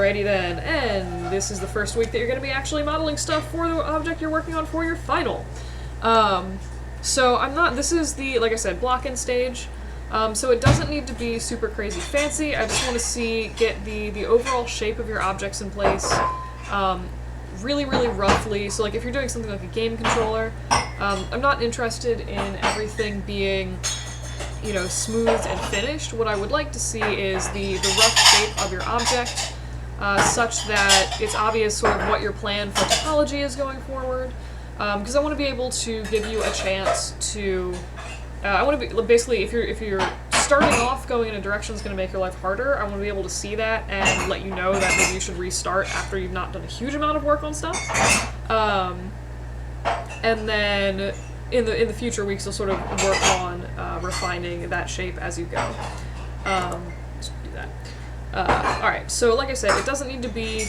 Alrighty then, and this is the first week that you're going to be actually modeling stuff for the object you're working on for your final. So this is the, like I said, BlockIn stage. So it doesn't need to be super crazy fancy. I just want to get the overall shape of your objects in place, really, really roughly. So like if you're doing something like a game controller, I'm not interested in everything being, you know, smooth and finished. What I would like to see is the rough shape of your object, such that it's obvious sort of what your plan for topology is going forward. Because I want to be able to give you a chance to, I want to be, basically, if you're starting off going in a direction that's going to make your life harder, I want to be able to see that and let you know that maybe you should restart after you've not done a huge amount of work on stuff. And then in the future weeks, you'll sort of work on refining that shape as you go. Let's do that. Alright, so like I said, it doesn't need to be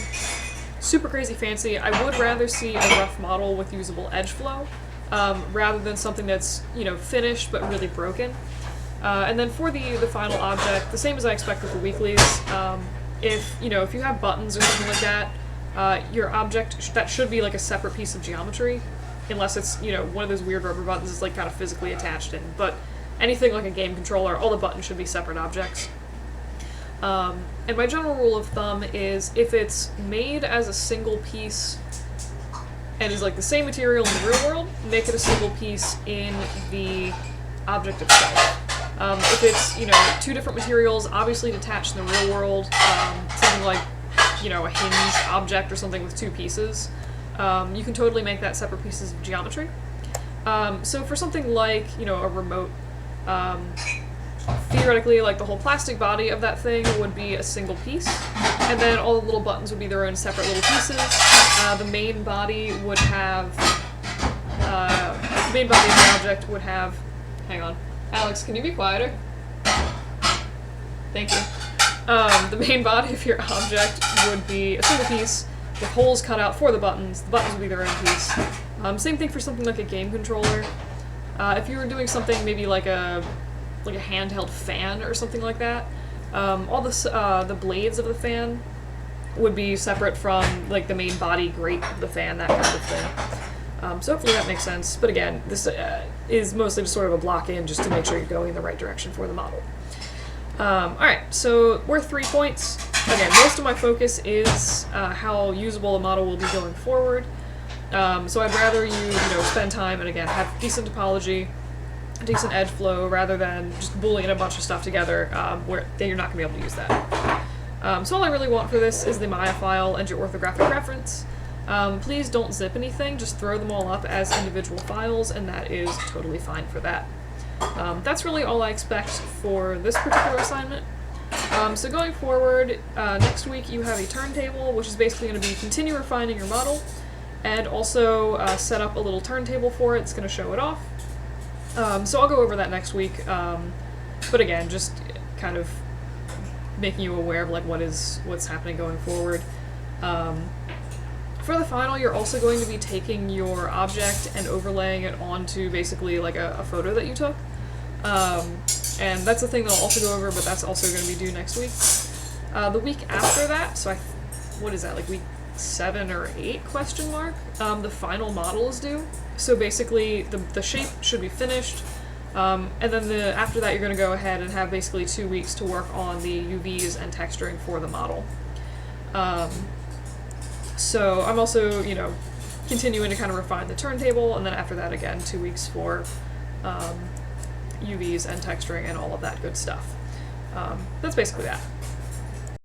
super crazy fancy. I would rather see a rough model with usable edge flow, rather than something that's, you know, finished but really broken. And then for the final object, the same as I expect with the weeklies, if you have buttons or something like that, your object, that should be like a separate piece of geometry, unless it's, you know, one of those weird rubber buttons that's like kind of physically attached in. But anything like a game controller, all the buttons should be separate objects. And my general rule of thumb is if it's made as a single piece and is like the same material in the real world, make it a single piece in the object itself. If it's, you know, two different materials obviously detached in the real world, something like, you know, a hinged object or something with two pieces, you can totally make that separate pieces of geometry. So for something like, you know, a remote, theoretically, like the whole plastic body of that thing would be a single piece, and then all the little buttons would be their own separate little pieces. The main body would have, the main body of the object would have, hang on, Alex, can you be quieter? Thank you. The main body of your object would be a single piece, with holes cut out for the buttons would be their own piece. Same thing for something like a game controller. If you were doing something maybe like a handheld fan or something like that, all the blades of the fan would be separate from like the main body grate of the fan, that kind of thing. So hopefully that makes sense. But again, this is mostly just sort of a block-in just to make sure you're going in the right direction for the model. Alright, so we're 3 points. Again, most of my focus is how usable a model will be going forward. So I'd rather you spend time and again have decent topology, decent edge flow, rather than just boolean a bunch of stuff together where then you're not going to be able to use that. So all I really want for this is the Maya file and your orthographic reference. Please don't zip anything, just throw them all up as individual files, and that is totally fine for that. That's really all I expect for this particular assignment. So going forward, next week you have a turntable, which is basically going to be continue refining your model, and also set up a little turntable for it. It's going to show it off. So I'll go over that next week, but again, just kind of making you aware of like what's happening going forward. For the final, you're also going to be taking your object and overlaying it onto basically like a photo that you took. And that's a thing that I'll also go over, but that's also going to be due next week. The week after that, so what is that, like week 7 or 8 question mark? The final model is due. So basically the shape should be finished, and then after that you're going to go ahead and have basically 2 weeks to work on the UVs and texturing for the model. So I'm also, continuing to kind of refine the turntable, and then after that again 2 weeks for UVs and texturing and all of that good stuff. That's basically that.